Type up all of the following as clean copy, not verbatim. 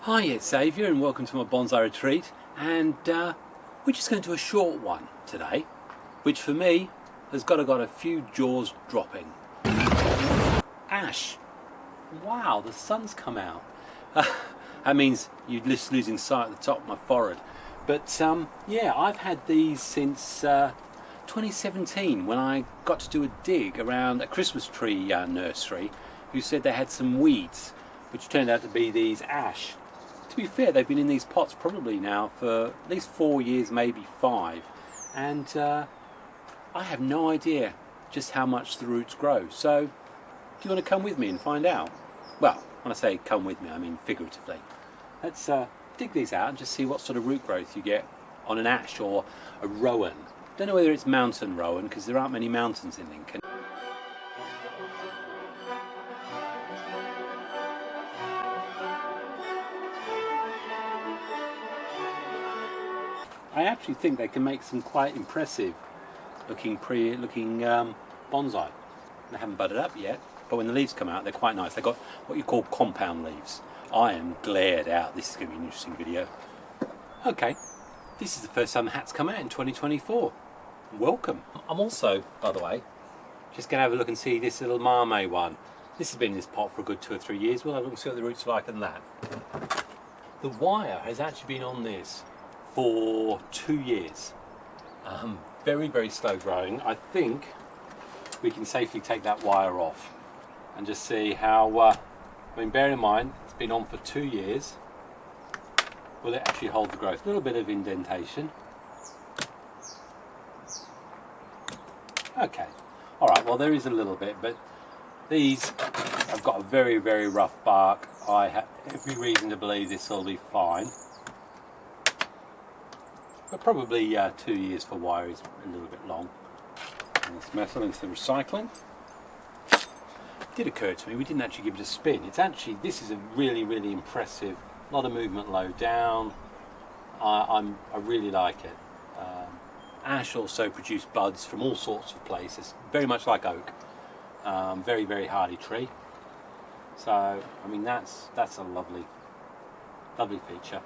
Hi, it's Xavier and welcome to my bonsai retreat, and we're just going to do a short one today, which for me has got a few jaws dropping. Ash. Wow, the sun's come out. That means you're just losing sight at the top of my forehead. But yeah, I've had these since 2017 when I got to do a dig around a Christmas tree nursery who said they had some weeds, which turned out to be these ash. To be fair, they've been in these pots probably now for at least 4 years, maybe 5, and I have no idea just how much the roots grow. So do you want to come with me and find out? Well, when I say come with me, I mean figuratively. Let's dig these out and just see what sort of root growth you get on an ash or a Rowan. Don't know whether it's mountain Rowan because there aren't many mountains in Lincoln. I actually think they can make some quite impressive looking bonsai. They haven't budded up yet, but when the leaves come out they're quite nice. They've got what you call compound leaves. I am glared out. This is going to be an interesting video. Okay, this is the first time the hat's come out in 2024. Welcome. I'm also, by the way, just going to have a look and see this little Mame one. This has been in this pot for a good 2 or 3 years. We'll have a look and see what the roots are like in that. The wire has actually been on this for 2 years. Very, very slow growing. I think we can safely take that wire off and just see how, I mean, bear in mind, it's been on for 2 years. Will it actually hold the growth? A little bit of indentation. Okay, all right, well there is a little bit, but these have got a very, very rough bark. I have every reason to believe this will be fine. But probably 2 years for wire is a little bit long. And this metal into the recycling. It did occur to me, we didn't actually give it a spin. It's actually, this is a really, really impressive, a lot of movement low down. I really like it. Ash also produced buds from all sorts of places, very much like oak. Very, very hardy tree. So, I mean, that's a lovely, lovely feature.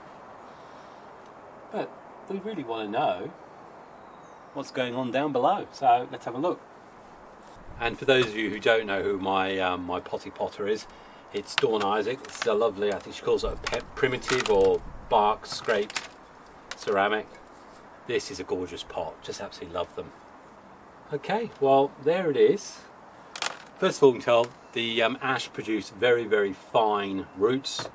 But we really want to know what's going on down below, so let's have a look. And for those of you who don't know who my potty potter is, it's Dawn Isaac. It's a lovely, I think she calls it a primitive or bark scraped ceramic. This is a gorgeous pot, just absolutely love them. Okay, well there it is. First of all, we can tell the ash produced very, very fine roots.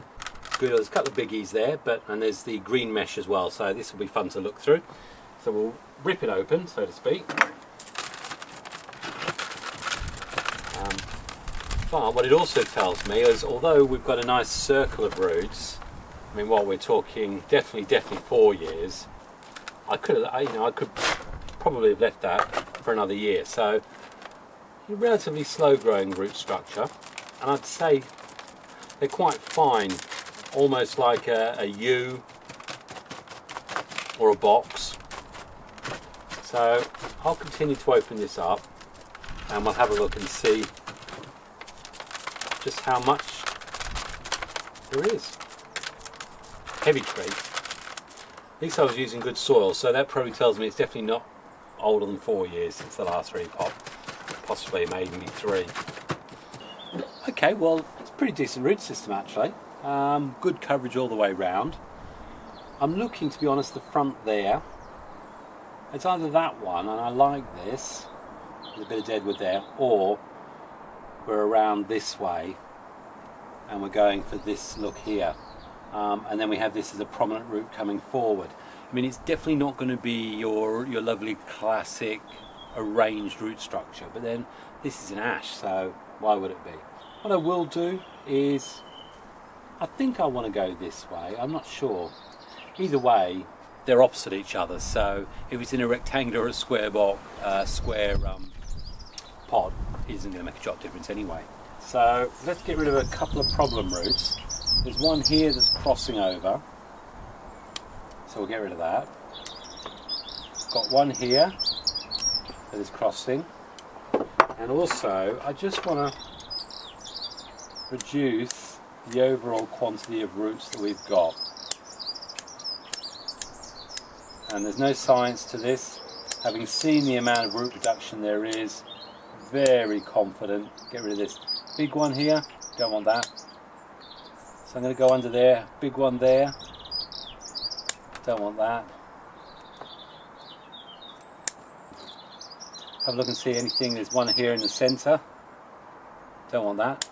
Good, there's a couple of biggies there, and there's the green mesh as well, so this will be fun to look through. So we'll rip it open, so to speak. But what it also tells me is, although we've got a nice circle of roots, I mean, what we're talking, definitely 4 years. I could probably have left that for another year. So, a relatively slow-growing root structure, and I'd say they're quite fine. Almost like a U or a box. So I'll continue to open this up and we'll have a look and see just how much there is. Heavy tree. At least I was using good soil, so that probably tells me it's definitely not older than 4 years since the last repot. Possibly maybe 3. Okay, well it's a pretty decent root system actually. Good coverage all the way round. I'm looking, to be honest, the front there. It's either that one, and I like this, with a bit of deadwood there, or we're around this way, and we're going for this look here. And then we have this as a prominent root coming forward. I mean, it's definitely not going to be your lovely classic arranged root structure, but then this is an ash, so why would it be? What I will do is, I think I want to go this way, I'm not sure. Either way, they're opposite each other, so if it's in a rectangular or a square pot, it isn't going to make a jot difference anyway. So let's get rid of a couple of problem roots. There's one here that's crossing over, so we'll get rid of that. Got one here that is crossing, and also I just want to reduce the overall quantity of roots that we've got. And there's no science to this. Having seen the amount of root reduction there is, very confident. Get rid of this big one here, don't want that. So I'm going to go under there, big one there, don't want that. Have a look and see anything, there's one here in the centre, don't want that.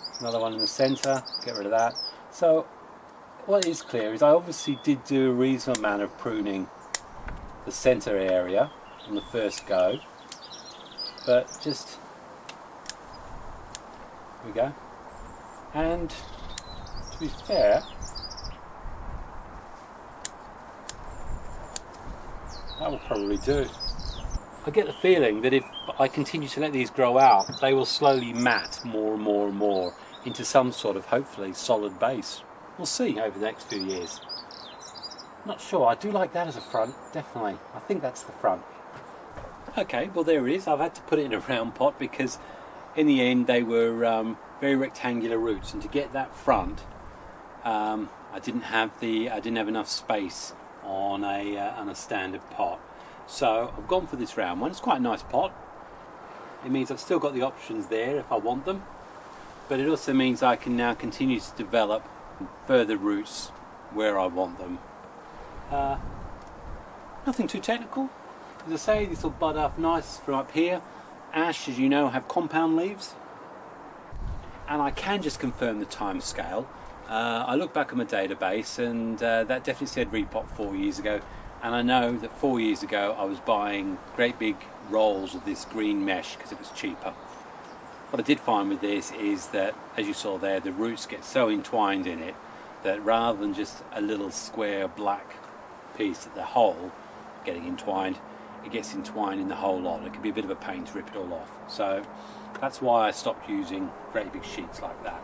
There's another one in the centre, get rid of that. So what is clear is I obviously did do a reasonable amount of pruning the centre area on the first go, but just, here we go. And to be fair, that will probably do. I get the feeling that if I continue to let these grow out, they will slowly mat more and more and more into some sort of, hopefully, solid base. We'll see over the next few years. Not sure, I do like that as a front, definitely. I think that's the front. Okay, well there it is. I've had to put it in a round pot because in the end they were very rectangular roots, and to get that front, I didn't have enough space on a standard pot. So I've gone for this round one. It's quite a nice pot. It means I've still got the options there if I want them, but it also means I can now continue to develop further roots where I want them. Nothing too technical. As I say, this will bud up nice from up here. Ash, as you know, have compound leaves, and I can just confirm the time scale. I look back at my database, and that definitely said repot 4 years ago, and I know that 4 years ago I was buying great big rolls of this green mesh because it was cheaper. What I did find with this is that, as you saw there, the roots get so entwined in it that rather than just a little square black piece at the hole getting entwined, it gets entwined in the whole lot. It can be a bit of a pain to rip it all off. So that's why I stopped using great big sheets like that.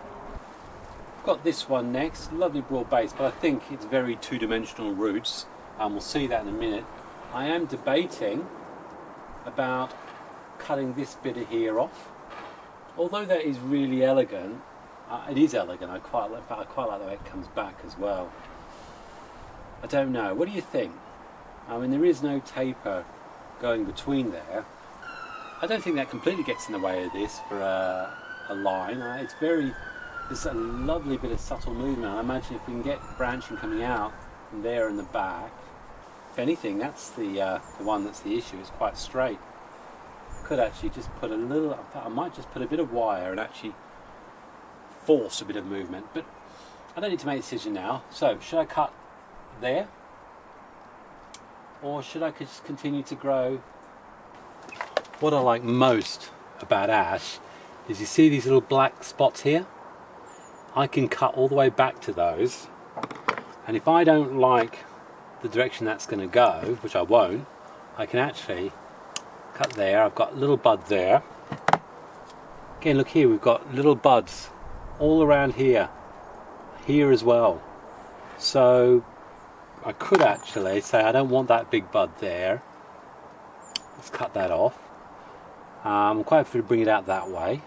I've got this one next, lovely broad base, but I think it's very two-dimensional roots, and we'll see that in a minute. I am debating about cutting this bit of here off. Although that is really elegant, it is elegant, I quite like the way it comes back as well. I don't know, what do you think? I mean, there is no taper going between there. I don't think that completely gets in the way of this for a line. There's a lovely bit of subtle movement. I imagine if we can get branching coming out from there in the back, if anything, that's the one that's the issue. It's quite straight. Could actually just put a little, in fact, I might just put a bit of wire and actually force a bit of movement, but I don't need to make a decision now. So should I cut there, or should I just continue to grow? What I like most about ash is you see these little black spots here? I can cut all the way back to those, and if I don't like the direction that's going to go, which I won't, I can actually cut there. I've got a little bud there. Again, look here, we've got little buds all around here as well. So I could actually say I don't want that big bud there. Let's cut that off. I'm quite happy to bring it out that way.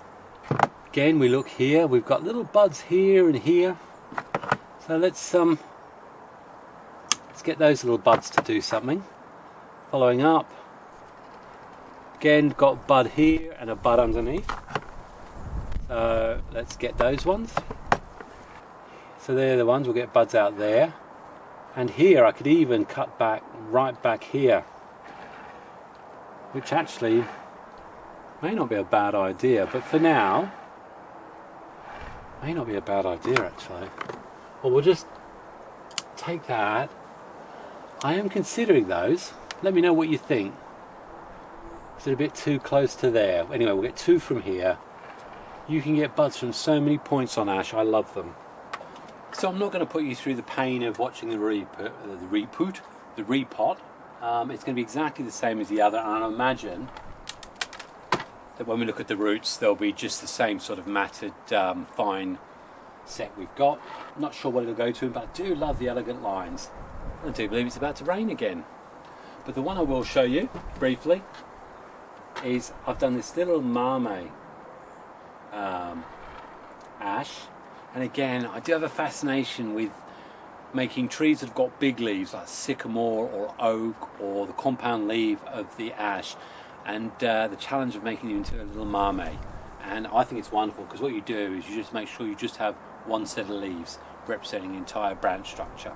Again, we look here, we've got little buds here and here. So let's get those little buds to do something. Following up, again, got a bud here and a bud underneath. So let's get those ones. So they're the ones, we'll get buds out there. And here I could even cut back, right back here, which actually may not be a bad idea, but for now, may not be a bad idea actually. Well, we'll just take that. I am considering those. Let me know what you think. Is it a bit too close to there? Anyway, we'll get two from here. You can get buds from so many points on ash, I love them. So I'm not going to put you through the pain of watching the repot. It's going to be exactly the same as the other, and I imagine that when we look at the roots, they'll be just the same sort of matted, fine set we've got. I'm not sure what it'll go to, but I do love the elegant lines. I do believe it's about to rain again. But the one I will show you briefly is I've done this little Mame ash. And again, I do have a fascination with making trees that have got big leaves like sycamore or oak or the compound leaf of the ash, and the challenge of making them into a little mame. And I think it's wonderful because what you do is you just make sure you just have one set of leaves representing the entire branch structure.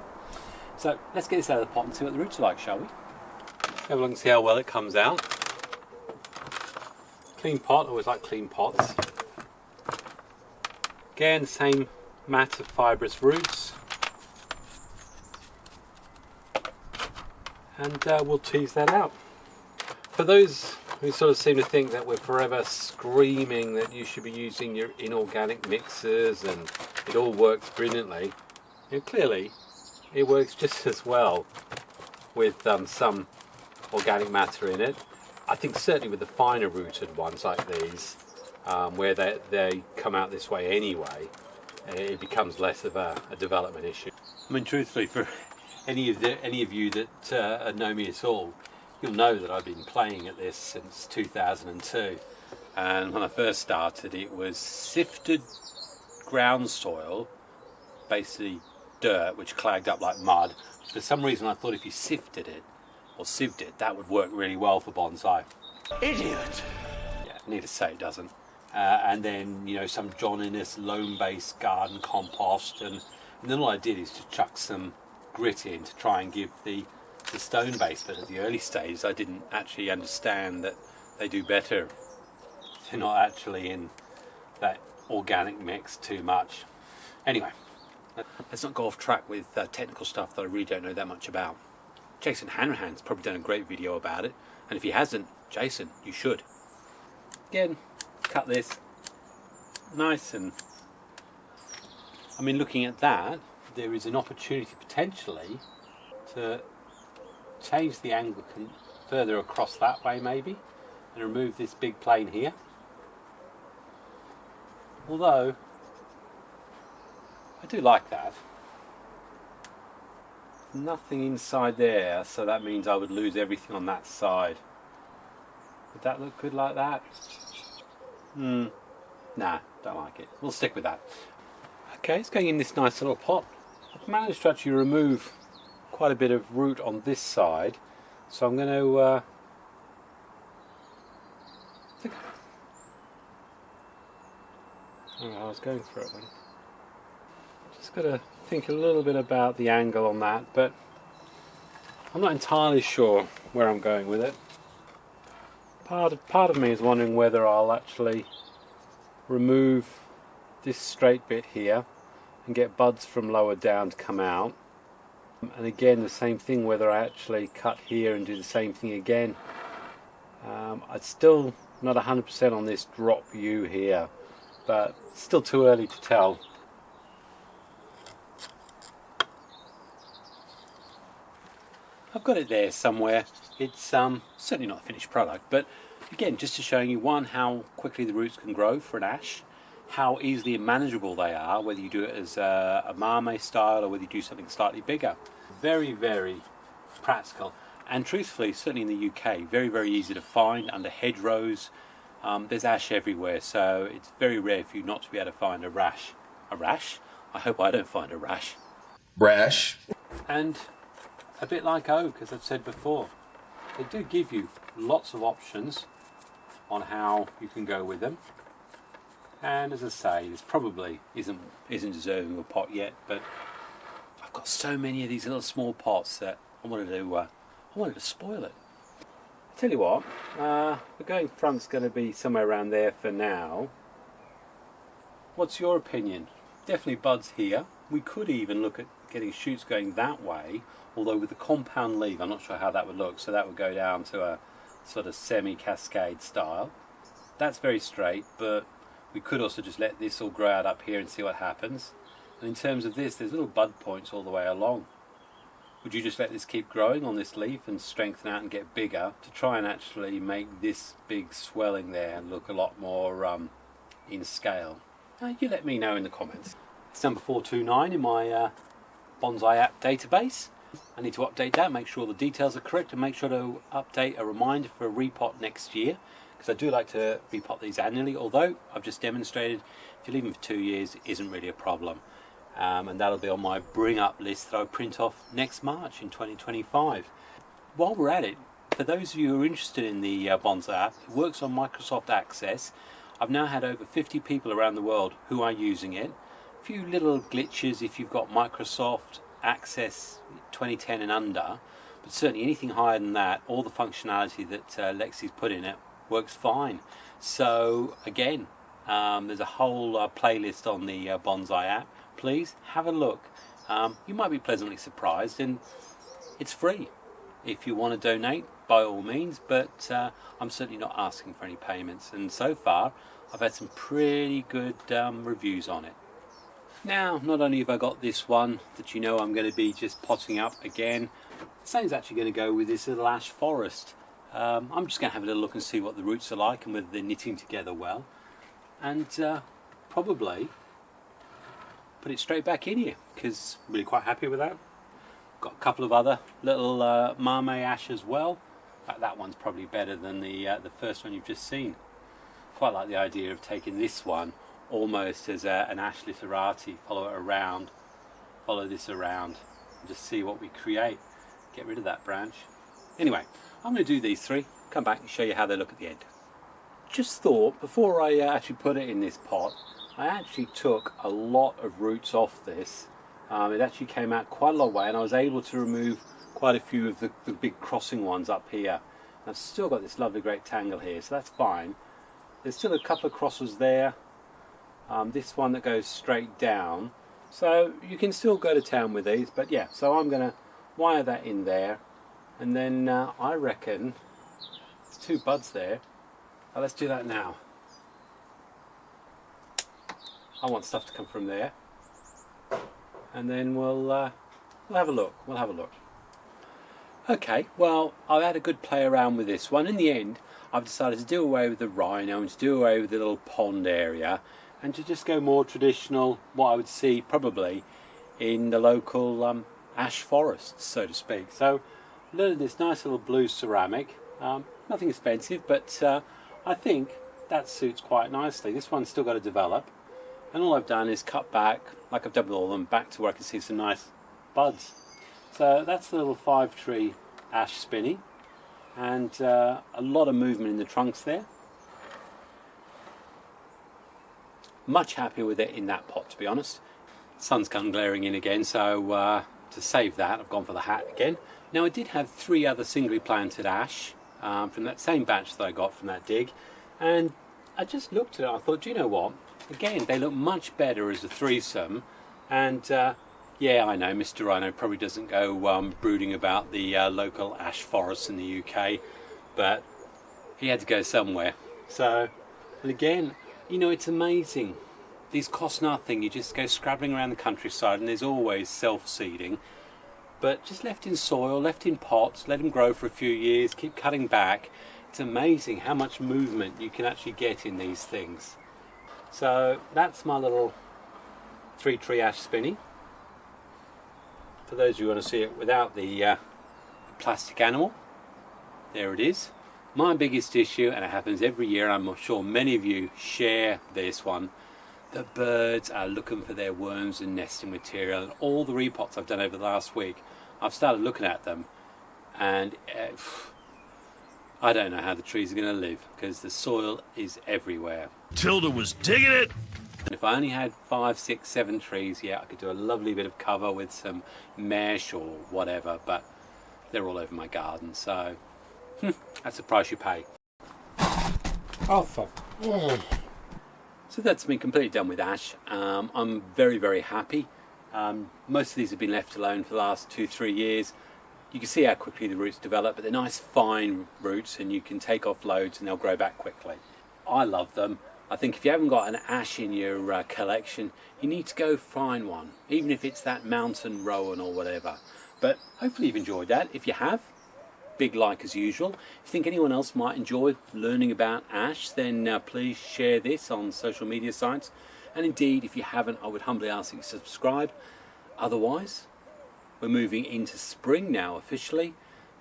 So let's get this out of the pot and see what the roots are like, shall we? Have a look and see how well it comes out. Clean pot, always like clean pots. Again, the same mat of fibrous roots. And we'll tease that out. For those who sort of seem to think that we're forever screaming that you should be using your inorganic mixers and it all works brilliantly, clearly it works just as well with some organic matter in it. I think certainly with the finer rooted ones like these, where they come out this way anyway, it becomes less of a development issue. I mean, truthfully, for any of you that know me at all, you'll know that I've been playing at this since 2002. And when I first started, it was sifted ground soil, basically dirt, which clagged up like mud. For some reason, I thought if you sifted it, or sieved it, that would work really well for bonsai. Idiot! Yeah, need to say it doesn't. And then, some John Innes loam-based garden compost, and then all I did is to chuck some grit in to try and give the stone base, but at the early stages I didn't actually understand that they do better. They're not actually in that organic mix too much. Anyway, let's not go off track with technical stuff that I really don't know that much about. Jason Hanrahan's probably done a great video about it, and if he hasn't, Jason, you should. Again, cut this nice, and I mean, looking at that, there is an opportunity potentially to change the angle further across that way maybe, and remove this big plane here. Although I do like that. Nothing inside there, so that means I would lose everything on that side. Would that look good like that? Nah, don't like it. We'll stick with that. Okay, it's going in this nice little pot. I've managed to actually remove quite a bit of root on this side, so I'm going to I don't know how I was going for it then. Just got to think a little bit about the angle on that, but I'm not entirely sure where I'm going with it. Part of me is wondering whether I'll actually remove this straight bit here and get buds from lower down to come out, and again the same thing whether I actually cut here and do the same thing again. I'm still not 100% on this drop U here, but still too early to tell. I've got it there somewhere. It's certainly not a finished product, but again, just to show you, one, how quickly the roots can grow for an ash, how easily manageable they are, whether you do it as a mame style or whether you do something slightly bigger. Very, very practical, and truthfully, certainly in the UK, very, very easy to find under hedgerows. There's ash everywhere, so it's very rare for you not to be able to find a rash. A rash? I hope I don't find a rash. Brash. And a bit like oak, as I've said before, they do give you lots of options on how you can go with them. And as I say, this probably isn't deserving of a pot yet, but I've got so many of these little small pots that I wanted to spoil it. I'll tell you what, the going front's going to be somewhere around there for now. What's your opinion? Definitely buds here. We could even look at getting shoots going that way, although with the compound leaf I'm not sure how that would look, so that would go down to a sort of semi-cascade style. That's very straight, but we could also just let this all grow out up here and see what happens. And in terms of this, there's little bud points all the way along. Would you just let this keep growing on this leaf and strengthen out and get bigger to try and actually make this big swelling there look a lot more in scale? You let me know in the comments. It's number 429 in my Bonsai App database. I need to update that, make sure the details are correct, and make sure to update a reminder for a repot next year. because I do like to repot these annually, although I've just demonstrated if you leave them for 2 years it isn't really a problem. And that'll be on my bring up list that I'll print off next March in 2025. While we're at it, for those of you who are interested in the Bonsai app, it works on Microsoft Access. I've now had over 50 people around the world who are using it. A few little glitches if you've got Microsoft Access 2010 and under, but certainly anything higher than that, all the functionality that Lexi's put in it works fine. So again, there's a whole playlist on the Bonsai app. Please have a look. You might be pleasantly surprised, and it's free. If you want to donate, by all means, but I'm certainly not asking for any payments, and so far I've had some pretty good reviews on it. Now, not only have I got this one that you know I'm going to be just potting up again, the same's actually going to go with this little ash forest. I'm just going to have a little look and see what the roots are like and whether they're knitting together well, and probably put it straight back in here because I'm really quite happy with that. Got a couple of other little Mame Ash as well. In fact, that one's probably better than the first one you've just seen. Quite like the idea of taking this one almost as an ash literati, follow it around, follow this around, and just see what we create. Get rid of that branch. Anyway, I'm going to do these three, come back and show you how they look at the end. Just thought, before I actually put it in this pot, I actually took a lot of roots off this. It actually came out quite a long way, and I was able to remove quite a few of the big crossing ones up here. And I've still got this lovely great tangle here, so that's fine. There's still a couple of crosses there. This one that goes straight down, so you can still go to town with these, but yeah, so I'm going to wire that in there, and then I reckon there's 2 buds there. Let's do that now. I want stuff to come from there, and then we'll have a look. We'll have a look. Okay, well, I've had a good play around with this one. In the end, I've decided to do away with the rhino and to do away with the little pond area, and to just go more traditional, what I would see probably in the local ash forests, so to speak. So, learned this nice little blue ceramic, nothing expensive, but I think that suits quite nicely. This one's still got to develop, and all I've done is cut back, like I've done with all of them, back to where I can see some nice buds. So that's the little 5-tree ash spinning, and a lot of movement in the trunks there. Much happier with it in that pot, to be honest. Sun's come glaring in again, so to save that, I've gone for the hat again. Now, I did have 3 other singly planted ash from that same batch that I got from that dig, and I just looked at it and I thought, do you know what? Again, they look much better as a threesome, and yeah, I know Mr. Rhino probably doesn't go brooding about the local ash forests in the UK, but he had to go somewhere. So, and again, you know, it's amazing. These cost nothing. You just go scrabbling around the countryside, and there's always self-seeding. But just left in soil, left in pots, let them grow for a few years, keep cutting back. It's amazing how much movement you can actually get in these things. So that's my little 3-tree ash spinny. For those of you who want to see it without the plastic animal, there it is. My biggest issue, and it happens every year, and I'm sure many of you share this one, the birds are looking for their worms and nesting material, and all the repots I've done over the last week, I've started looking at them, and I don't know how the trees are going to live, because the soil is everywhere. Tilda was digging it! And if I only had 5, 6, 7 trees, yeah, I could do a lovely bit of cover with some mesh or whatever, but they're all over my garden, so that's the price you pay. Oh, fuck. So that's me completely done with ash. I'm very, very happy. Most of these have been left alone for the last 2-3 years. You can see how quickly the roots develop, but they're nice fine roots, and you can take off loads and they'll grow back quickly. I love them. I think if you haven't got an ash in your collection, you need to go find one, even if it's that mountain Rowan or whatever. But hopefully you've enjoyed that. If you have, big like as usual. If you think anyone else might enjoy learning about ash, then please share this on social media sites. And indeed, if you haven't, I would humbly ask that you subscribe. Otherwise, we're moving into spring now officially.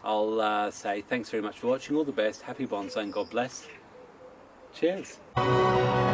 I'll say thanks very much for watching. All the best. Happy bonsai and God bless. Cheers.